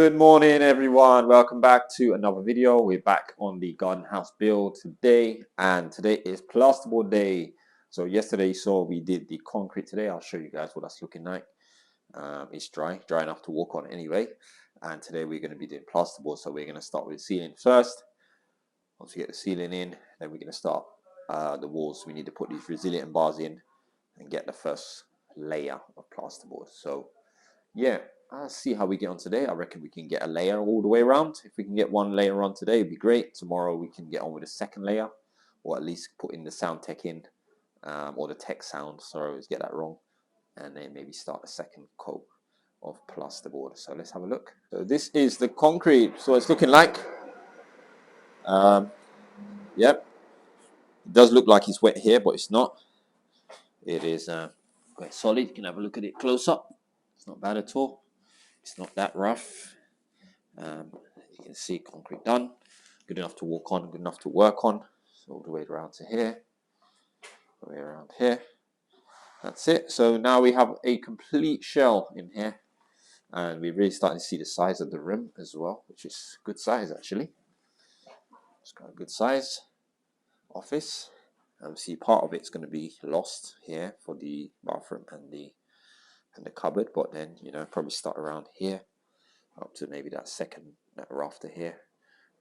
Good morning, everyone. Welcome back to another video. We're back on the garden house build today, and today is plasterboard day. So yesterday you saw we did the concrete. Today I'll show you guys what that's looking like. It's dry enough to walk on anyway. And today we're going to be doing plasterboard. So we're going to start with the ceiling first. Once we get the ceiling in, then we're going to start the walls. We need to put these resilient bars in and get the first layer of plasterboard. So yeah, I'll see how we get on today. I reckon we can get a layer all the way around. If we can get one layer on today, it'd be great. Tomorrow we can get on with a second layer, or at least put in the sound tech in, or the tech sound. Sorry, I always get that wrong. And then maybe start a second coat of plasterboard. So let's have a look. So this is the concrete. So it's looking like. Yep, it does look like it's wet here, but it's not. It is quite solid. You can have a look at it close up. It's not bad at all. It's not that rough. You can see concrete done. Good enough to walk on, good enough to work on. So all the way around to here. All the way around here. That's it. So now we have a complete shell in here. And we're really starting to see the size of the rim as well, which is good size actually. It's got a good size office. See, part of it's going to be lost here for the bathroom and the cupboard, but then probably start around here up to maybe that rafter here.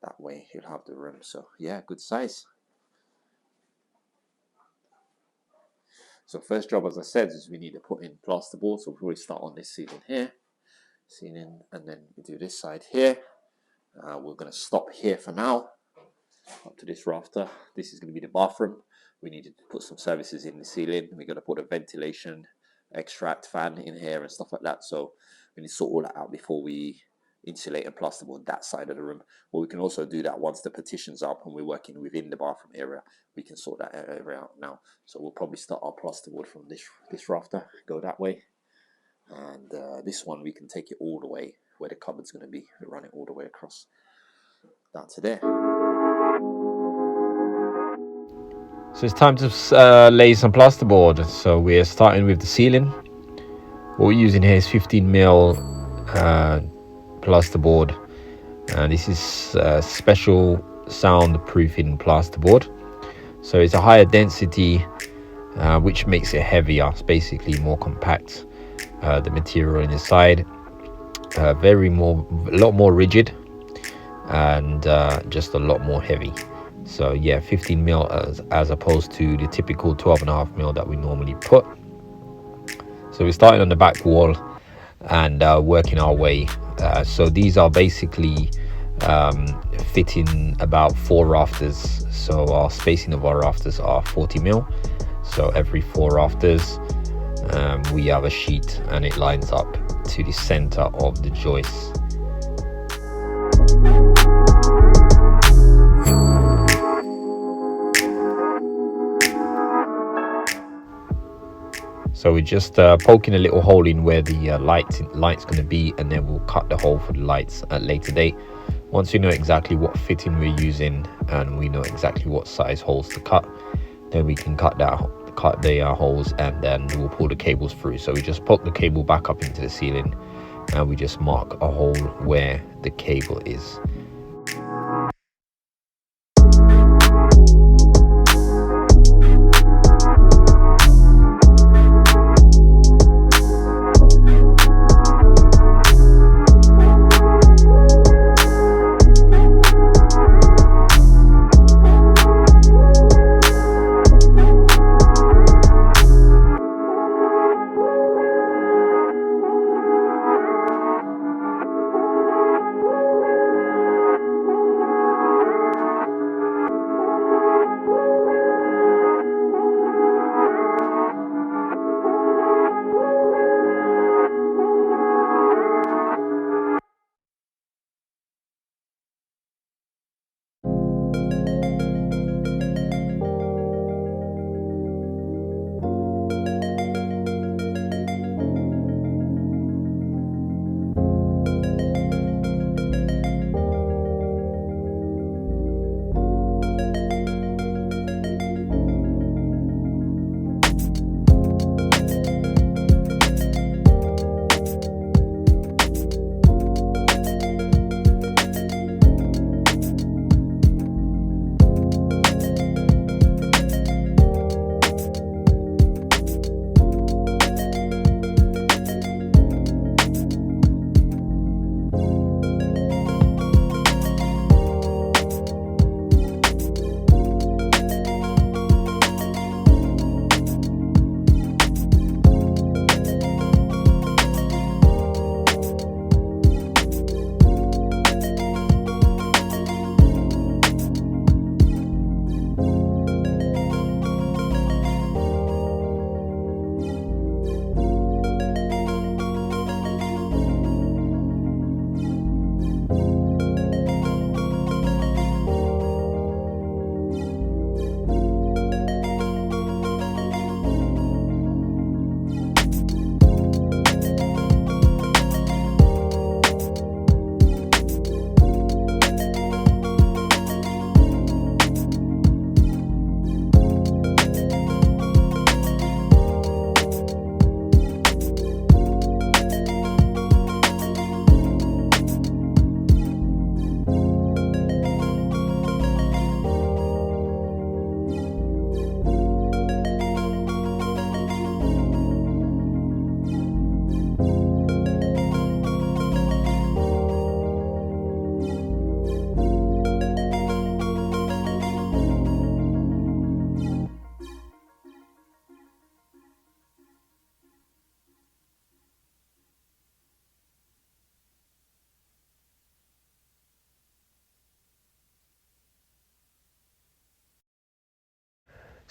That way you'll have the room. So yeah, good size. So first job, as I said, is we need to put in plasterboard. So we'll probably start on this ceiling here, and then we do this side here. We're going to stop here for now, up to this rafter. This is going to be the bathroom. We need to put some services in the ceiling. We're going to put a ventilation extract fan in here and stuff like that. So we need to sort all that out before we insulate and plasterboard that side of the room. But we can also do that once the partition's up and we're working within the bathroom area. We can sort that area out now. So we'll probably start our plasterboard from this rafter, go that way, and this one we can take it all the way where the cupboard's going to be. We run it all the way across down to there. So it's time to lay some plasterboard. So we're starting with the ceiling. What we're using here is 15mm plasterboard. This is special soundproofing plasterboard. So it's a higher density, which makes it heavier. It's basically more compact. The material inside, a lot more rigid, and just a lot more heavy. So yeah, 15mm as opposed to the typical 12.5mm that we normally put. So we're starting on the back wall and working our way. So these are basically fitting about 4 rafters. So our spacing of our rafters are 40mm. So every 4 rafters we have a sheet, and it lines up to the center of the joist. So we're just poking a little hole in where the light's going to be, and then we'll cut the hole for the lights at a later date. Once we know exactly what fitting we're using and we know exactly what size holes to cut, then we can cut the holes, and then we'll pull the cables through. So we just poke the cable back up into the ceiling, and we just mark a hole where the cable is.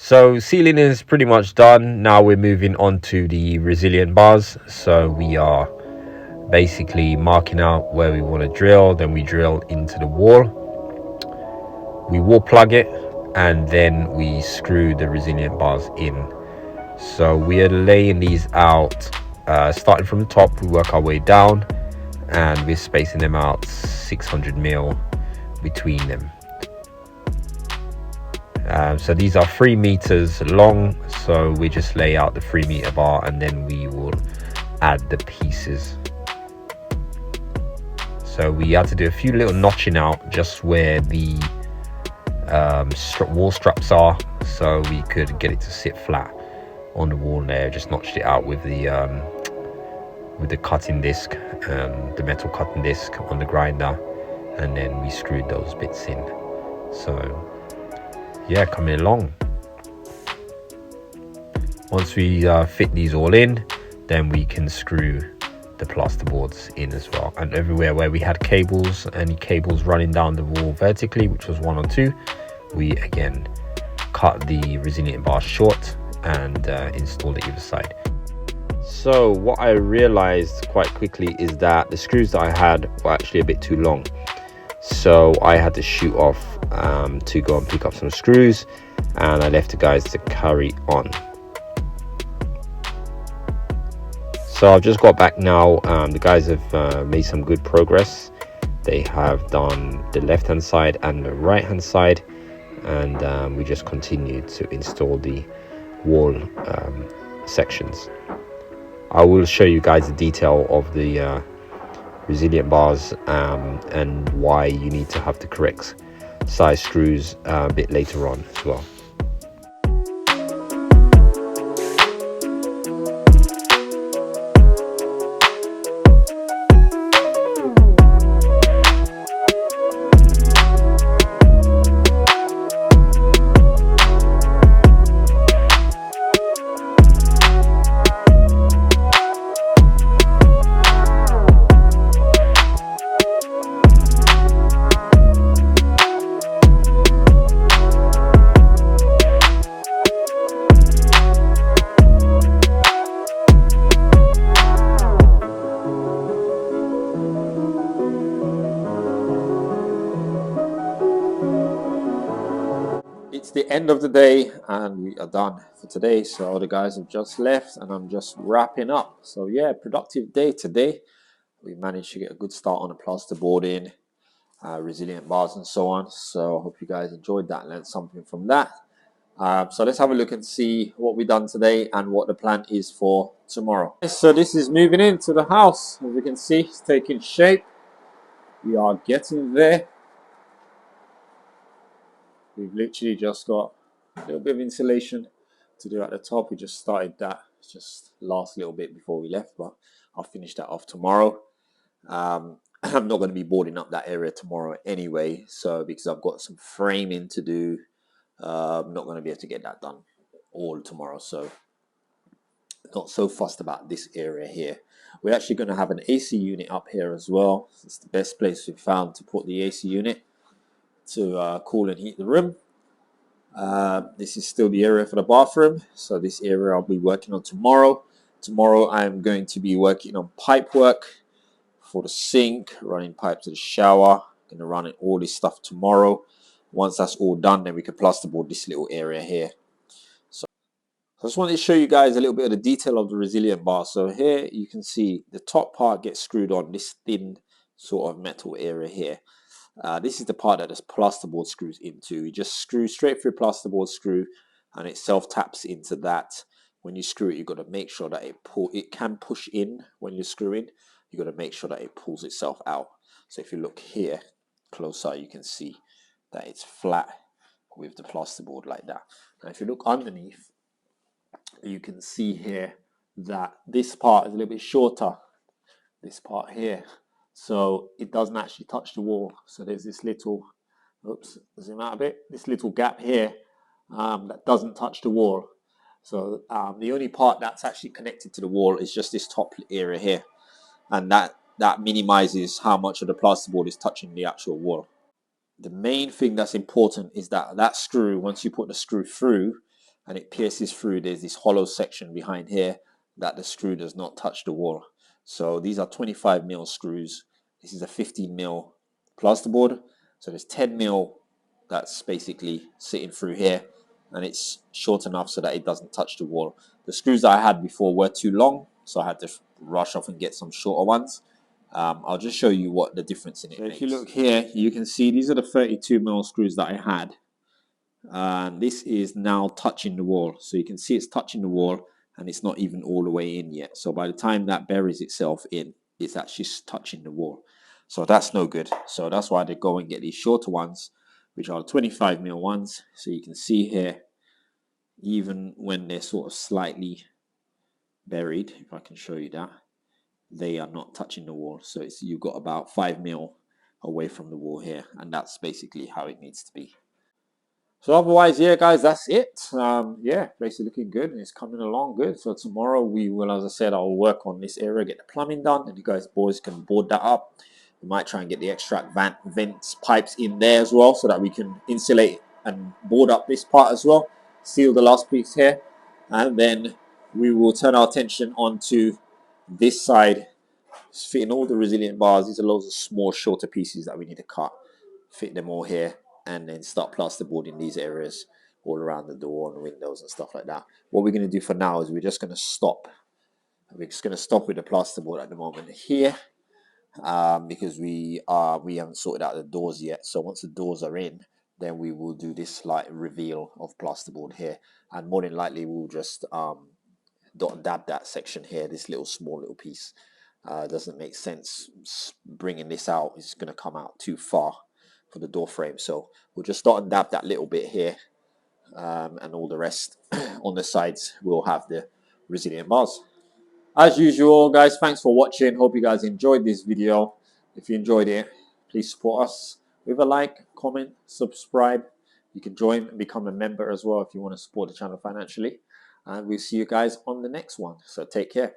So ceiling is pretty much done. Now we're moving on to the resilient bars. So we are basically marking out where we want to drill. Then we drill into the wall. We wall plug it, and then we screw the resilient bars in. So we are laying these out, starting from the top. We work our way down, and we're spacing them out 600 mil between them. So these are 3 meters long, so we just lay out the 3 meter bar, and then we will add the pieces. So we had to do a few little notching out just where the wall straps are, so we could get it to sit flat on the wall there. Just notched it out with the cutting disc, the metal cutting disc on the grinder, and then we screwed those bits in. So yeah, coming along. Once we fit these all in, then we can screw the plasterboards in as well. And everywhere where we had cables, any cables running down the wall vertically, which was 1 or 2, we again cut the resilient bar short and installed it either side. So what I realized quite quickly is that the screws that I had were actually a bit too long. So I had to shoot off to go and pick up some screws, and I left the guys to carry on. So I've just got back now. The guys have made some good progress. They have done the left hand side and the right hand side, and we just continue to install the wall sections. I will show you guys the detail of the resilient bars and why you need to have the correct size screws a bit later on as well. It's the end of the day and we are done for today. So the guys have just left and I'm just wrapping up. So yeah, productive day today. We managed to get a good start on the plasterboarding, resilient bars and so on. So I hope you guys enjoyed that and learned something from that. So let's have a look and see what we've done today and what the plan is for tomorrow. So this is moving into the house. As you can see, it's taking shape. We are getting there. We've literally just got a little bit of insulation to do at the top. We just started that just last little bit before we left, but I'll finish that off tomorrow. I'm not going to be boarding up that area tomorrow anyway, so because I've got some framing to do, I'm not going to be able to get that done all tomorrow, so not so fussed about this area here. We're actually going to have an AC unit up here as well. It's the best place we've found to put the AC unit to cool and heat the room. This is still the area for the bathroom, so this area I'll be working on tomorrow. Tomorrow I'm going to be working on pipe work for the sink, running pipe to the shower. Going to run all this stuff tomorrow. Once that's all done, then we can plasterboard this little area here. So I just wanted to show you guys a little bit of the detail of the resilient bar. So here you can see the top part gets screwed on this thin sort of metal area here. This is the part that this plasterboard screws into. You just screw straight through plasterboard screw and it self taps into that. When you screw it, you've got to make sure that it can push in when you're screwing. You've got to make sure that it pulls itself out. So if you look here closer, you can see that it's flat with the plasterboard like that. Now if you look underneath, you can see here that this part is a little bit shorter, this part here. So it doesn't actually touch the wall. So there's this little, oops, zoom out a bit, this little gap here that doesn't touch the wall. So the only part that's actually connected to the wall is just this top area here. And that minimizes how much of the plasterboard is touching the actual wall. The main thing that's important is that screw, once you put the screw through, and it pierces through, there's this hollow section behind here that the screw does not touch the wall. So these are 25mm screws. This is a 15mm plasterboard. So there's 10mm that's basically sitting through here, and it's short enough so that it doesn't touch the wall. The screws that I had before were too long, so I had to rush off and get some shorter ones. I'll just show you what the difference in it makes. If you look here, you can see these are the 32mm screws that I had, and this is now touching the wall. So you can see it's touching the wall, and it's not even all the way in yet. So by the time that buries itself in, it's actually touching the wall. So that's no good. So that's why they go and get these shorter ones, which are 25mm ones. So you can see here, even when they're sort of slightly buried, if I can show you that, they are not touching the wall. So it's, you've got about 5mm away from the wall here, and that's basically how it needs to be. So otherwise, yeah, guys, that's it. Yeah, basically looking good, and it's coming along good. So tomorrow we will, as I said, I'll work on this area, get the plumbing done, and you guys boys can board that up. We might try and get the extract vents pipes in there as well, so that we can insulate and board up this part as well. Seal the last piece here, and then we will turn our attention onto this side, fitting all the resilient bars. These are loads of small, shorter pieces that we need to cut, fit them all here, and then start plasterboarding these areas all around the door and windows and stuff like that. What we're going to do for now is we're just going to stop. We're just going to stop with the plasterboard at the moment here, because we haven't sorted out the doors yet. So once the doors are in, then we will do this like reveal of plasterboard here, and more than likely we'll just dot and dab that section here, this small little piece. Doesn't make sense bringing this out. It's going to come out too far for the door frame, so we'll just dot and dab that little bit here, and all the rest on the sides will have the resilient bars. As usual, guys, thanks for watching. Hope you guys enjoyed this video. If you enjoyed it, please support us with a like, comment, subscribe. You can join and become a member as well if you want to support the channel financially, and we'll see you guys on the next one. So take care.